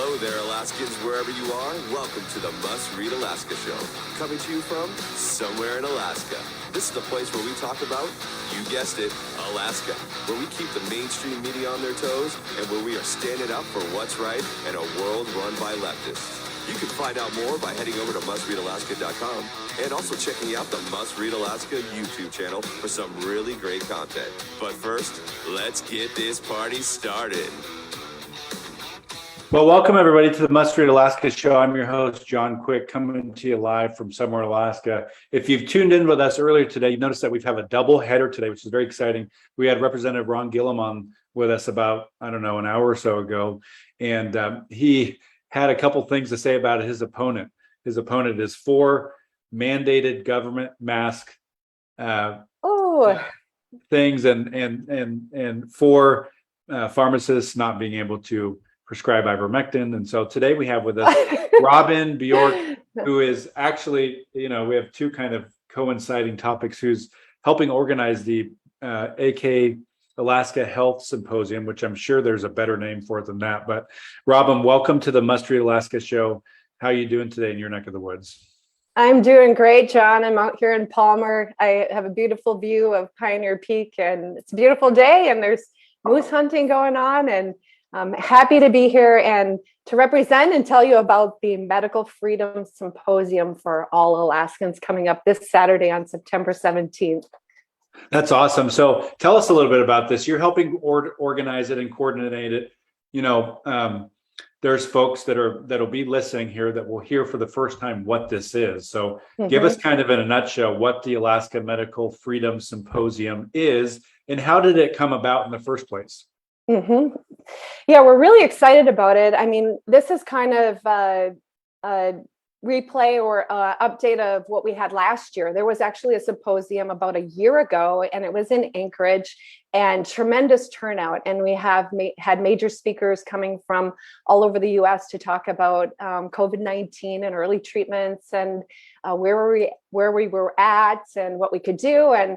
Hello there, Alaskans, wherever you are. Welcome to the Must Read Alaska Show. Coming to you from somewhere in Alaska. This is the place where we talk about, you guessed it, Alaska. Where we keep the mainstream media on their toes and where we are standing up for what's right in a world run by leftists. You can find out more by heading over to mustreadalaska.com and also checking out the Must Read Alaska YouTube channel for some really great content. But first, let's get this party started. Well, welcome everybody to the Must Read Alaska Show. I'm your host, John Quick, coming to you live from somewhere in Alaska. If you've tuned in with us earlier today, you noticed that we have a double header today, which is very exciting. We had Representative Ron Gillum on with us about, an hour or so ago, and he had a couple things to say about his opponent. His opponent is for mandated government mask things and for pharmacists not being able to prescribe ivermectin. And so today we have with us Robyn Bjork, who is actually, we have two kind of coinciding topics, who's helping organize the AK Alaska Health Symposium, which I'm sure there's a better name for it than that. But Robyn, welcome to the Must Read Alaska Show. How are you doing today in your neck of the woods? I'm doing great, John. I'm out here in Palmer. I have a beautiful view of Pioneer Peak, and it's a beautiful day, and there's moose hunting going on, and I'm happy to be here and to represent and tell you about the Medical Freedom Symposium for all Alaskans coming up this Saturday on September 17th. That's awesome. So tell us a little bit about this. You're helping organize it and coordinate it. There's folks that'll be listening here that will hear for the first time what this is. So give us kind of in a nutshell what the Alaska Medical Freedom Symposium is and how did it come about in the first place? Yeah, we're really excited about it. I mean, this is kind of a replay or update of what we had last year. There was actually a symposium about a year ago, and it was in Anchorage, and tremendous turnout. And we have had major speakers coming from all over the U.S. to talk about COVID-19 and early treatments and where we were at and what we could do. And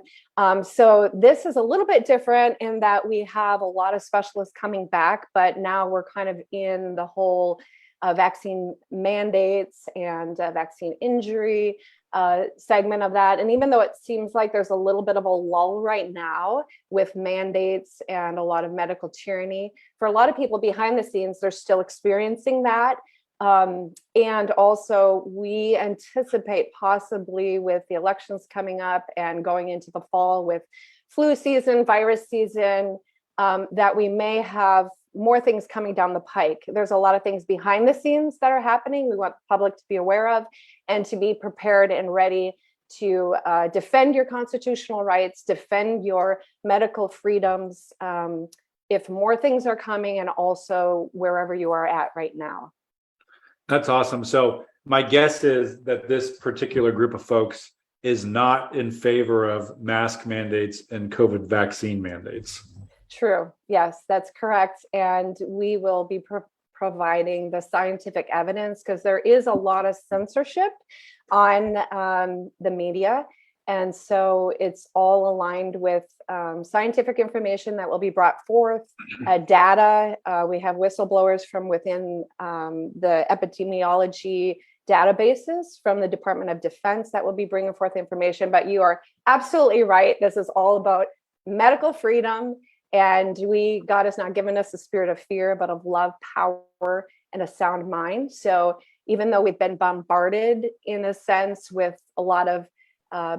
so this is a little bit different in that we have a lot of specialists coming back, but now we're kind of in the whole vaccine mandates and vaccine injury segment of that. And even though it seems like there's a little bit of a lull right now with mandates and a lot of medical tyranny, for a lot of people behind the scenes, they're still experiencing that. And also we anticipate possibly with the elections coming up and going into the fall with flu season, virus season, that we may have more things coming down the pike. There's a lot of things behind the scenes that are happening. We want the public to be aware of and to be prepared and ready to defend your constitutional rights, defend your medical freedoms, if more things are coming, and also wherever you are at right now. That's awesome. So my guess is that this particular group of folks is not in favor of mask mandates and COVID vaccine mandates. True. Yes, that's correct. And we will be providing the scientific evidence because there is a lot of censorship on the media. And so it's all aligned with scientific information that will be brought forth, data. We have whistleblowers from within the epidemiology databases from the Department of Defense that will be bringing forth information. But you are absolutely right. This is all about medical freedom. And God has not given us a spirit of fear, but of love, power, and a sound mind. So even though we've been bombarded in a sense with a lot of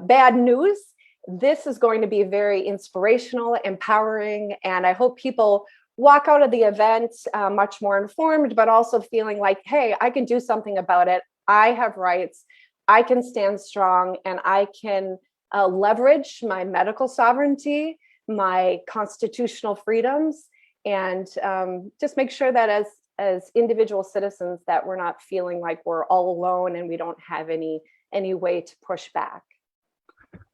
bad news, this is going to be very inspirational, empowering, and I hope people walk out of the event much more informed, but also feeling like, hey, I can do something about it. I have rights. I can stand strong, and I can leverage my medical sovereignty, my constitutional freedoms, and just make sure that as individual citizens that we're not feeling like we're all alone and we don't have any way to push back.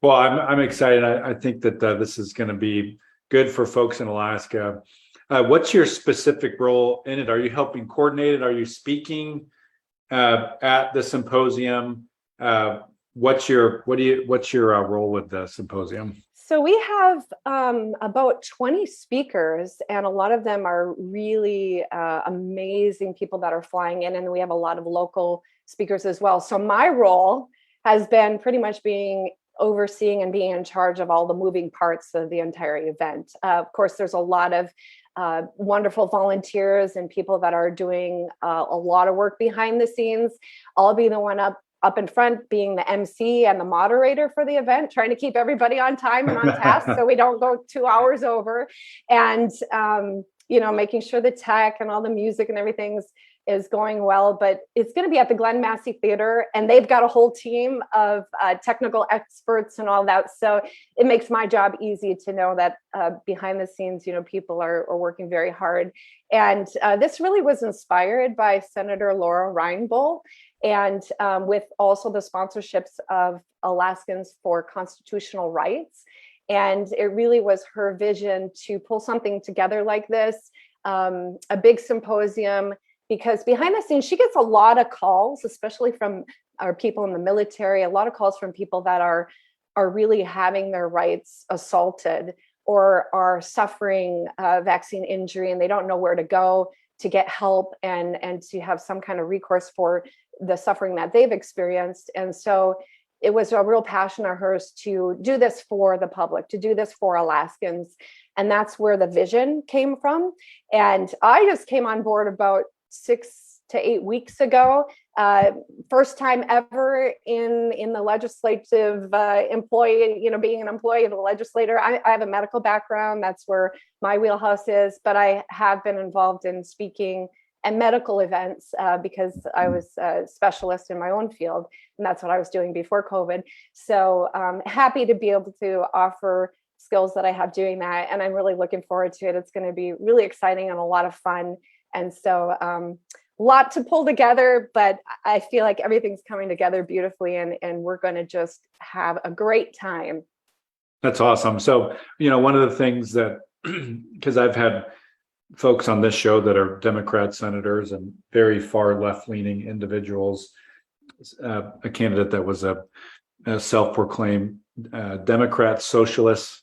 Well, I'm excited. I think that this is going to be good for folks in Alaska. What's your specific role in it? Are you helping coordinate it? Are you speaking at the symposium? What's your role with the symposium? So we have about 20 speakers, and a lot of them are really amazing people that are flying in, and we have a lot of local speakers as well. So my role has been pretty much overseeing and being in charge of all the moving parts of the entire event. Of course, there's a lot of wonderful volunteers and people that are doing a lot of work behind the scenes. I'll be the one up in front being the MC and the moderator for the event, trying to keep everybody on time and on task so we don't go 2 hours over. And, making sure the tech and all the music and everything is going well. But it's going to be at the Glen Massey Theater, and they've got a whole team of technical experts and all that. So it makes my job easy to know that behind the scenes, people are working very hard. And this really was inspired by Senator Laura Reinbold, and with also the sponsorships of Alaskans for Constitutional Rights. And it really was her vision to pull something together like this, a big symposium, because behind the scenes, she gets a lot of calls, especially from our people in the military, a lot of calls from people that are really having their rights assaulted or are suffering vaccine injury, and they don't know where to go to get help and to have some kind of recourse for the suffering that they've experienced. And so it was a real passion of hers to do this for the public, to do this for Alaskans. And that's where the vision came from. And I just came on board about 6 to 8 weeks ago. First time ever in the legislative employee, being an employee of the legislature. I have a medical background. That's where my wheelhouse is, but I have been involved in speaking and medical events because I was a specialist in my own field, and that's what I was doing before COVID. So happy to be able to offer skills that I have doing that, and I'm really looking forward to it. It's going to be really exciting and a lot of fun, and so a lot to pull together, but I feel like everything's coming together beautifully, and we're going to just have a great time. That's awesome. So, one of the things that, because I've had folks on this show that are Democrat senators and very far left-leaning individuals, a candidate that was a self-proclaimed Democrat, socialist,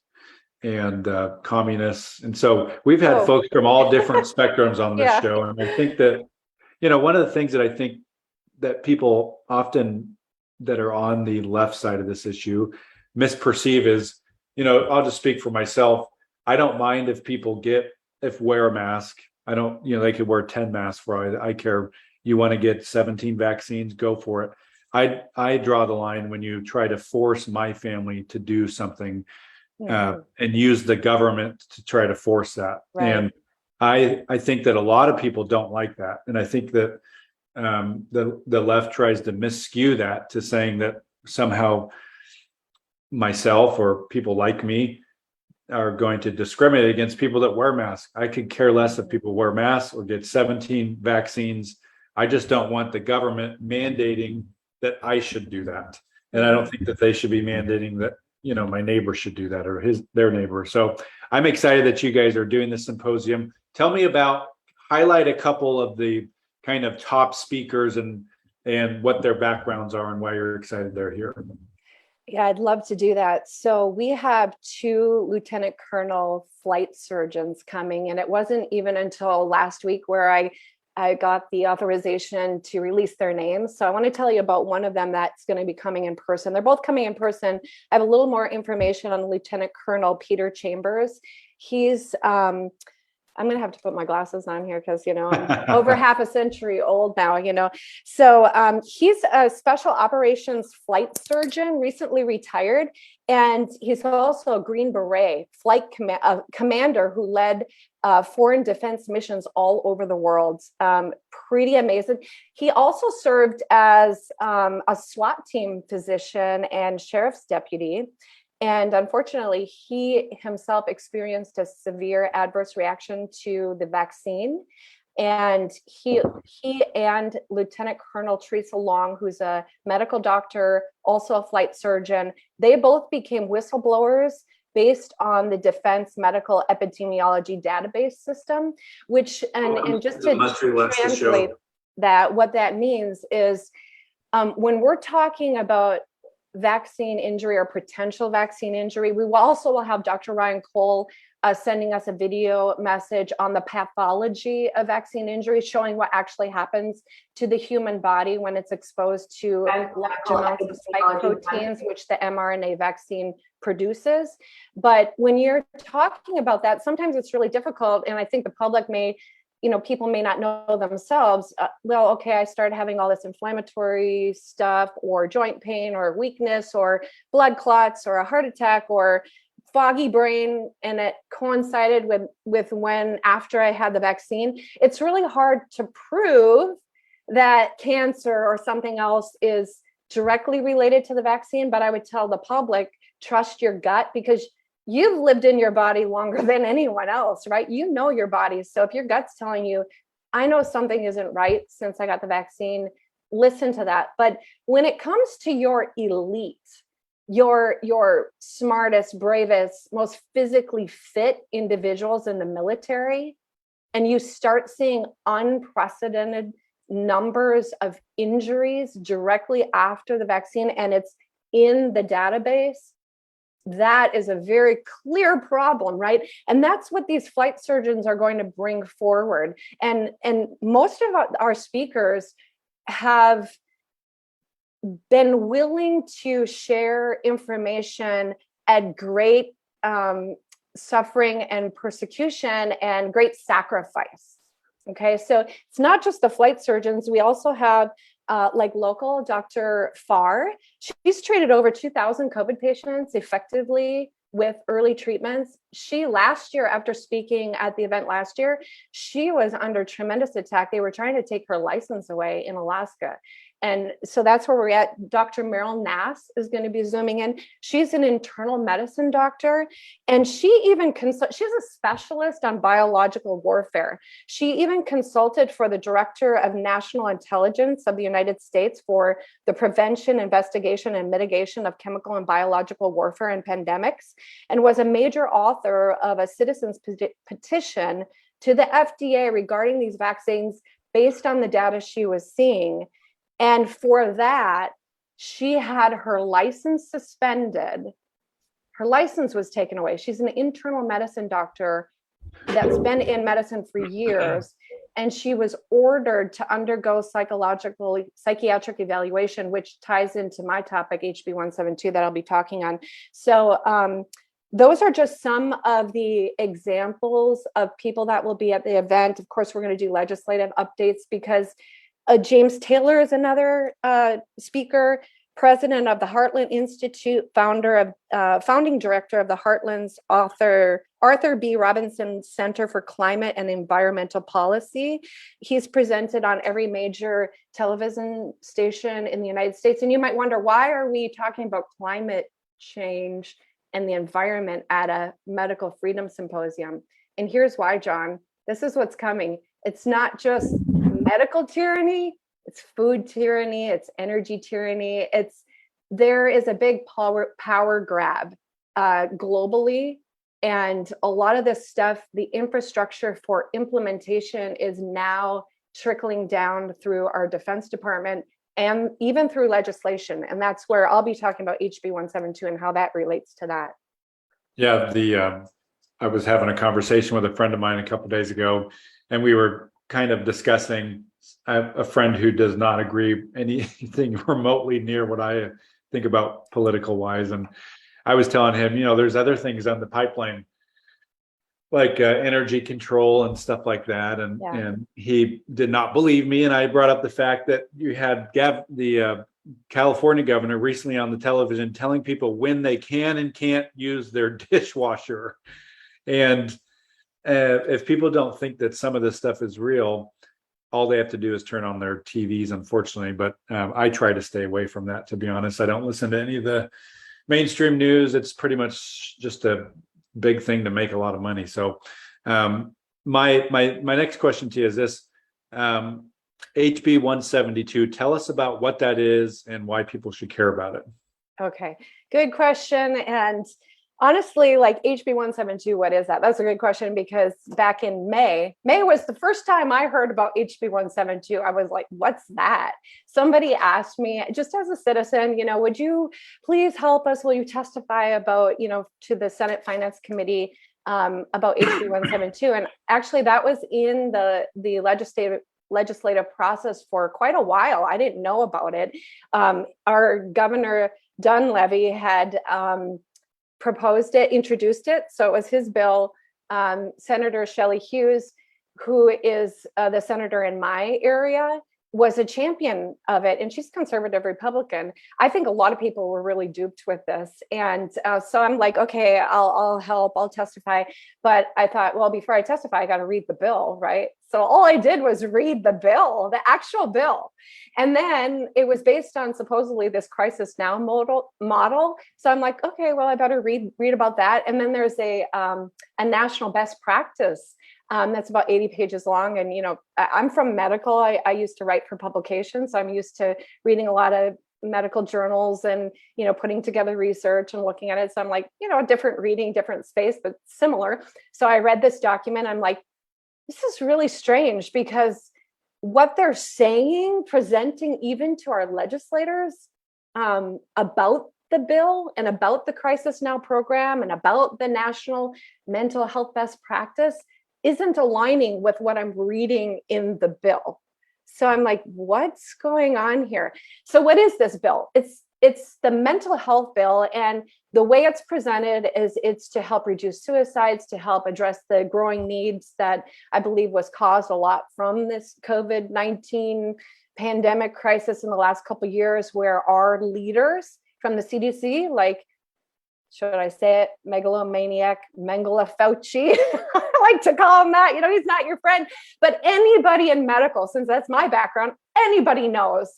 and communists. And so we've had folks from all different spectrums on this show. And I think that, one of the things that I think that people often that are on the left side of this issue misperceive is, I'll just speak for myself. I don't mind if people wear a mask. I don't, they could wear 10 masks for I care. You want to get 17 vaccines, go for it. I draw the line when you try to force my family to do something and use the government to try to force that. Right. And I think that a lot of people don't like that. And I think that the left tries to miscue that to saying that somehow myself or people like me are going to discriminate against people that wear masks. I could care less if people wear masks or get 17 vaccines. I just don't want the government mandating that I should do that. And I don't think that they should be mandating that, my neighbor should do that or their neighbor. So I'm excited that you guys are doing this symposium. Tell me highlight a couple of the kind of top speakers and what their backgrounds are and why you're excited they're here. Yeah, I'd love to do that. So we have 2 lieutenant colonel flight surgeons coming, and it wasn't even until last week where I got the authorization to release their names. So I want to tell you about one of them that's going to be coming in person. They're both coming in person. I have a little more information on Lieutenant Colonel Peter Chambers. He's I'm going to have to put my glasses on here because, I'm over half a century old now, So he's a special operations flight surgeon, recently retired. And he's also a Green Beret flight commander who led foreign defense missions all over the world. Pretty amazing. He also served as a SWAT team physician and sheriff's deputy. And unfortunately, he himself experienced a severe adverse reaction to the vaccine. And he and Lieutenant Colonel Teresa Long, who's a medical doctor, also a flight surgeon, they both became whistleblowers based on the Defense Medical Epidemiology Database System, which, and just to translate that, what that means is when we're talking about vaccine injury or potential vaccine injury. We will also have Dr. Ryan Cole sending us a video message on the pathology of vaccine injury, showing what actually happens to the human body when it's exposed to large amounts of spike proteins, which the mRNA vaccine produces. But when you're talking about that, sometimes it's really difficult. And I think the public may, people may not know themselves. Well, okay, I started having all this inflammatory stuff or joint pain or weakness or blood clots or a heart attack or foggy brain, and it coincided with when after I had the vaccine. It's really hard to prove that cancer or something else is directly related to the vaccine, but I would tell the public, trust your gut, because you've lived in your body longer than anyone else, right? You know your body. So if your gut's telling you, I know something isn't right since I got the vaccine, listen to that. But when it comes to your elite, your smartest, bravest, most physically fit individuals in the military, and you start seeing unprecedented numbers of injuries directly after the vaccine, and it's in the database, that is a very clear problem, right? And that's what these flight surgeons are going to bring forward. And most of our speakers have been willing to share information at great suffering and persecution and great sacrifice. Okay, so it's not just the flight surgeons. We also have like local Dr. Farr. She's treated over 2,000 COVID patients effectively with early treatments. She last year, after speaking at the event last year, she was under tremendous attack. They were trying to take her license away in Alaska. And so that's where we're at. Dr. Meryl Nass is going to be zooming in. She's an internal medicine doctor, and she even she's a specialist on biological warfare. She even consulted for the Director of National Intelligence of the United States for the prevention, investigation, and mitigation of chemical and biological warfare and pandemics, and was a major author of a citizen's petition to the FDA regarding these vaccines based on the data she was seeing. And for that, she had her license suspended. Her license was taken away. She's an internal medicine doctor that's been in medicine for years. And she was ordered to undergo psychiatric evaluation, which ties into my topic, HB 172, that I'll be talking on. So those are just some of the examples of people that will be at the event. Of course, we're going to do legislative updates because James Taylor is another speaker, president of the Heartland Institute, founding director of the Heartland's Arthur B. Robinson Center for Climate and Environmental Policy. He's presented on every major television station in the United States. And you might wonder, why are we talking about climate change and the environment at a medical freedom symposium? And here's why, John. This is what's coming. It's not just medical tyranny, it's food tyranny, it's energy tyranny. There is a big power grab globally. And a lot of this stuff, the infrastructure for implementation is now trickling down through our Defense Department and even through legislation. And that's where I'll be talking about HB 172 and how that relates to that. Yeah, I was having a conversation with a friend of mine a couple of days ago, and we were kind of discussing a friend who does not agree anything remotely near what I think about political wise. And I was telling him, there's other things on the pipeline, like energy control and stuff like that. And he did not believe me. And I brought up the fact that you had the California governor recently on the television telling people when they can and can't use their dishwasher. And if people don't think that some of this stuff is real, all they have to do is turn on their TVs, unfortunately. But I try to stay away from that, to be honest. I don't listen to any of the mainstream news. It's pretty much just a big thing to make a lot of money. So my next question to you is this. HB 172, tell us about what that is and why people should care about it. Okay, good question. And Honestly, like HB 172, what is that? That's a good question, because back in May was the first time I heard about HB 172. I was like, what's that? Somebody asked me, just as a citizen, would you please help us? Will you testify about, to the Senate Finance Committee about HB 172? And actually, that was in the legislative process for quite a while. I didn't know about it. Our Governor Dunleavy had proposed it, introduced it. So it was his bill. Senator Shelley Hughes, who is the senator in my area, was a champion of it, and she's conservative Republican. I think a lot of people were really duped with this, and so I'm like, okay, I'll help, I'll testify. But I thought, well, before I testify, I got to read the bill, right? So all I did was read the bill, the actual bill, and then it was based on supposedly this crisis now model. So I'm like, okay, well, I better read about that. And then there's a national best practice. That's about 80 pages long. And, I'm from medical. I used to write for publications. So I'm used to reading a lot of medical journals and, putting together research and looking at it. So I'm like, a different reading, different space, but similar. So I read this document. I'm like, this is really strange, because what they're saying, presenting even to our legislators about the bill and about the Crisis Now program and about the national mental health best practice isn't aligning with what I'm reading in the bill. So I'm like, what's going on here? So what is this bill? It's the mental health bill, and the way it's presented is it's to help reduce suicides, to help address the growing needs that I believe was caused a lot from this COVID-19 pandemic crisis in the last couple of years, where our leaders from the CDC, like, should I say it, megalomaniac Mengele Fauci, I like to call him that, he's not your friend, but anybody in medical, since that's my background, anybody knows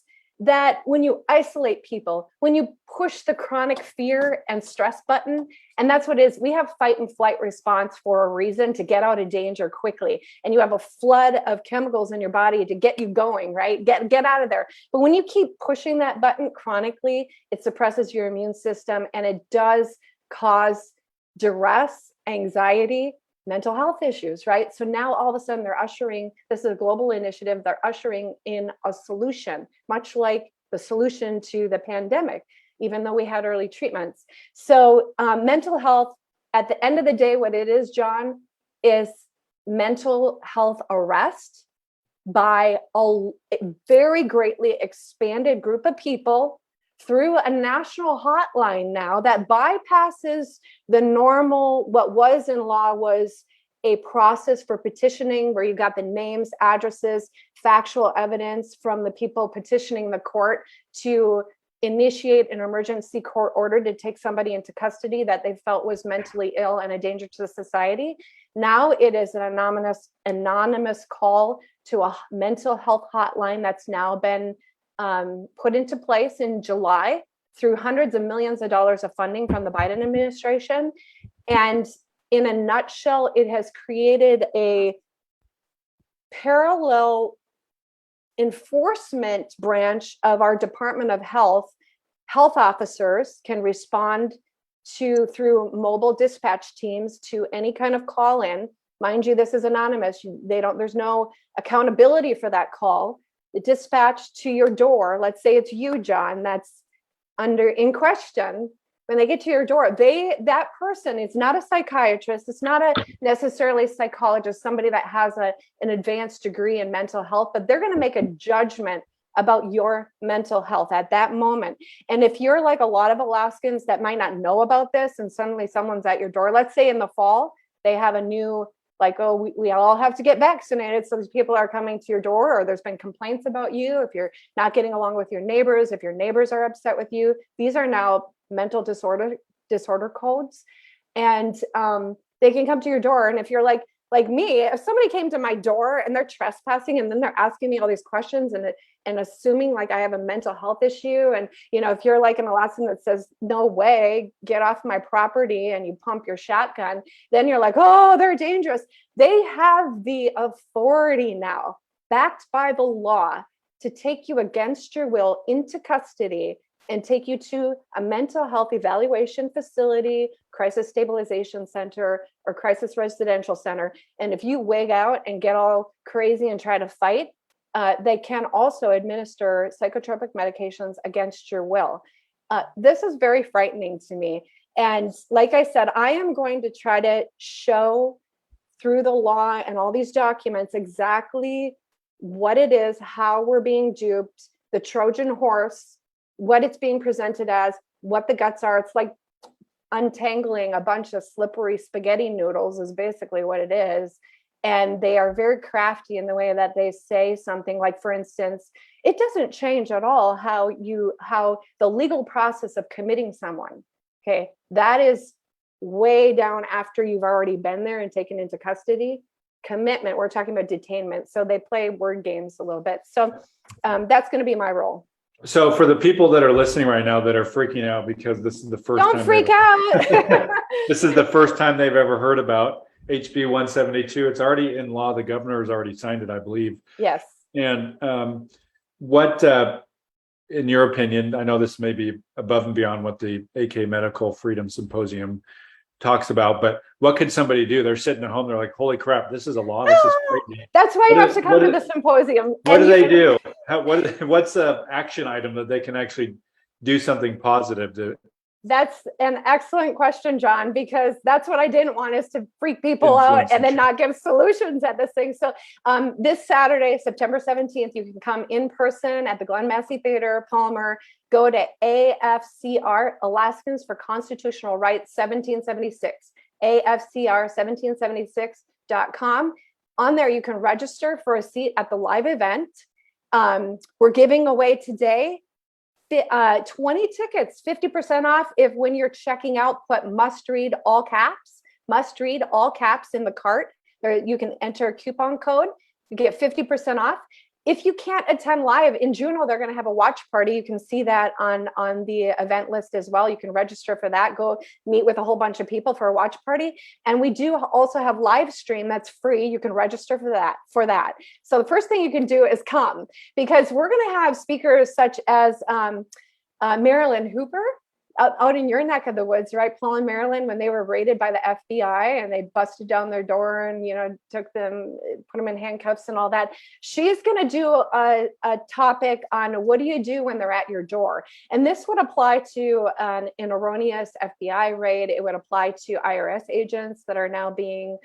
that when you isolate people, when you push the chronic fear and stress button, and that's what it is, we have fight and flight response for a reason, to get out of danger quickly. And you have a flood of chemicals in your body to get you going, right? Get out of there. But when you keep pushing that button chronically, it suppresses your immune system, and it does cause duress, anxiety, mental health issues, right? So now all of a sudden this is a global initiative, they're ushering in a solution, much like the solution to the pandemic, even though we had early treatments. So mental health, at the end of the day, what it is, John, is mental health arrest by a very greatly expanded group of people through a national hotline now that bypasses the normal, what was in law was a process for petitioning, where you got the names, addresses, factual evidence from the people petitioning the court to initiate an emergency court order to take somebody into custody that they felt was mentally ill and a danger to society. Now it is an anonymous call to a mental health hotline that's now been put into place in July through hundreds of millions of dollars of funding from the Biden administration. And in a nutshell, it has created a parallel enforcement branch of our Department of Health. Health officers can respond through mobile dispatch teams to any kind of call in. Mind you, this is anonymous. There's no accountability for that call. The dispatch to your door, let's say it's you, John, that's in question. When they get to your door, that person is not a psychiatrist. It's not a necessarily psychologist, somebody that has an advanced degree in mental health, but they're going to make a judgment about your mental health at that moment. And if you're like a lot of Alaskans that might not know about this, and suddenly someone's at your door, let's say in the fall, they have a new, like, oh, we all have to get vaccinated. So these people are coming to your door, or there's been complaints about you. If you're not getting along with your neighbors, if your neighbors are upset with you, these are now mental disorder codes. And they can come to your door. And if you're like me, if somebody came to my door and they're trespassing and then they're asking me all these questions and assuming like I have a mental health issue, and if you're like an Alaskan that says, no way, get off my property, and you pump your shotgun, then you're like, oh, they're dangerous. They have the authority now, backed by the law, to take you against your will into custody and take you to a mental health evaluation facility, crisis stabilization center, or crisis residential center. And if you wig out and get all crazy and try to fight, they can also administer psychotropic medications against your will. This is very frightening to me. And like I said, I am going to try to show through the law and all these documents exactly what it is, how we're being duped, the Trojan horse, what it's being presented as, what the guts are. It's like untangling a bunch of slippery spaghetti noodles is basically what it is. And they are very crafty in the way that they say something like, for instance, it doesn't change at all how the legal process of committing someone. Okay, that is way down after you've already been there and taken into custody. Commitment, we're talking about detainment. So they play word games a little bit. So that's going to be my role. So for the people that are listening right now that are freaking out because this is the first time. Don't freak out. This is the first time they've ever heard about HB 172. It's already in law. The governor has already signed it, I believe. Yes. And what, in your opinion, I know this may be above and beyond what the AK Medical Freedom Symposium talks about, but what could somebody do? They're sitting at home. They're like, holy crap, this is a law. This is crazy. That's why you have to come to the symposium. What do they do? What's an action item that they can actually do something positive to? That's an excellent question, John, because that's what I didn't want, is to freak people out and then not give solutions at this thing. So this Saturday, September 17th, you can come in person at the Glen Massey Theater, Palmer. Go to AFCR, Alaskans for Constitutional Rights 1776, AFCR1776.com. On there, you can register for a seat at the live event. We're giving away today 20 tickets, 50% off. If when you're checking out, put must read all caps in the cart, or you can enter a coupon code, you get 50% off. If you can't attend live in Juneau, they're going to have a watch party. You can see that on the event list as well. You can register for that. Go meet with a whole bunch of people for a watch party. And we do also have live stream that's free. You can register for that. So the first thing you can do is come, because we're going to have speakers such as Marilyn Hooper out in your neck of the woods, right? Paul and Marilyn, when they were raided by the FBI and they busted down their door and, took them, put them in handcuffs and all that. She's going to do a topic on what do you do when they're at your door? And this would apply to an erroneous FBI raid. It would apply to IRS agents that are now being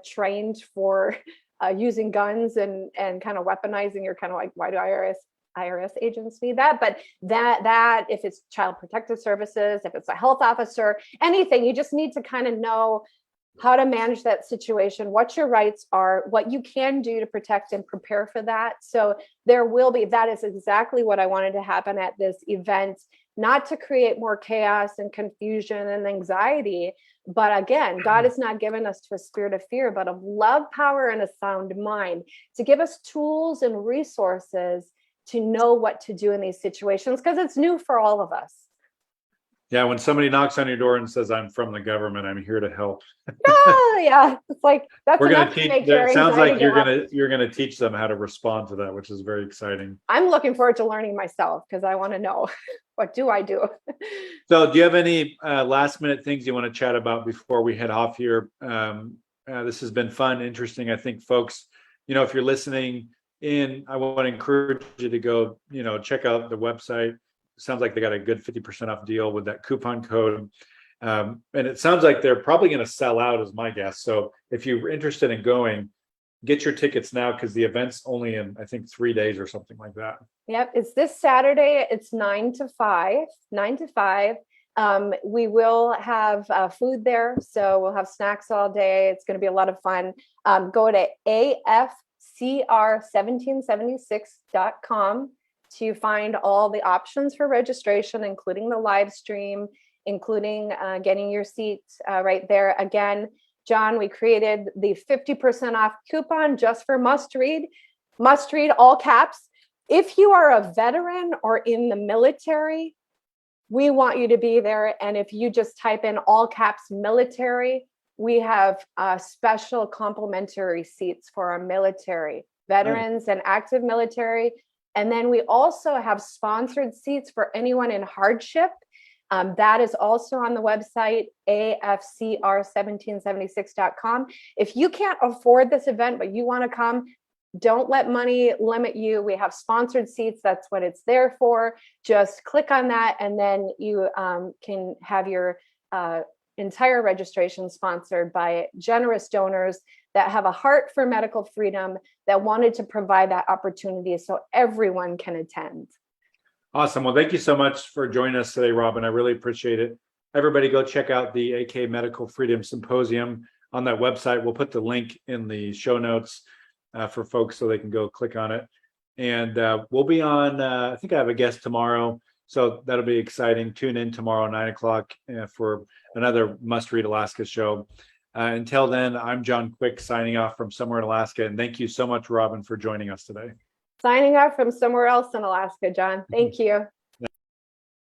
trained for using guns and kind of weaponizing. You're kind of like, why do IRS agents need that? But that if it's Child Protective Services, if it's a health officer, anything, you just need to kind of know how to manage that situation, what your rights are, what you can do to protect and prepare for that. So that is exactly what I wanted to happen at this event, not to create more chaos and confusion and anxiety. But again, God has not given us to a spirit of fear, but of love, power, and a sound mind, to give us tools and resources to know what to do in these situations, because it's new for all of us. Yeah, when somebody knocks on your door and says, I'm from the government, I'm here to help. Oh, yeah. It's like, that's We're going enough to to teach. make your It sounds like anxiety you're going to teach them how to respond to that, which is very exciting. I'm looking forward to learning myself, because I want to know, what do I do? So do you have any last minute things you want to chat about before we head off here? This has been fun, interesting. I think folks, if you're listening in, I want to encourage you to go, check out the website. Sounds like they got a good 50% off deal with that coupon code. And it sounds like they're probably going to sell out, is my guess. So if you're interested in going, get your tickets now, because the event's only in, I think, 3 days or something like that. Yep. It's this Saturday. It's 9 to 5. We will have food there. So we'll have snacks all day. It's going to be a lot of fun. Go to AFCR1776.com to find all the options for registration, including the live stream, including getting your seats right there. Again, John, we created the 50% off coupon just for must read, all caps. If you are a veteran or in the military, we want you to be there. And if you just type in all caps military, we have special complimentary seats for our military veterans and active military. And then we also have sponsored seats for anyone in hardship. That is also on the website, afcr1776.com. If you can't afford this event, but you want to come, don't let money limit you. We have sponsored seats. That's what it's there for. Just click on that, and then you can have your entire registration sponsored by generous donors that have a heart for medical freedom, that wanted to provide that opportunity so everyone can attend. Awesome. Well, thank you so much for joining us today, Robyn. I really appreciate it. Everybody go check out the AK Medical Freedom Symposium on that website. We'll put the link in the show notes for folks so they can go click on it. And we'll be on, I think I have a guest tomorrow, so that'll be exciting. Tune in tomorrow, 9:00 for another Must Read Alaska show. Until then, I'm John Quick signing off from somewhere in Alaska. And thank you so much, Robyn, for joining us today. Signing off from somewhere else in Alaska, John. Thank you.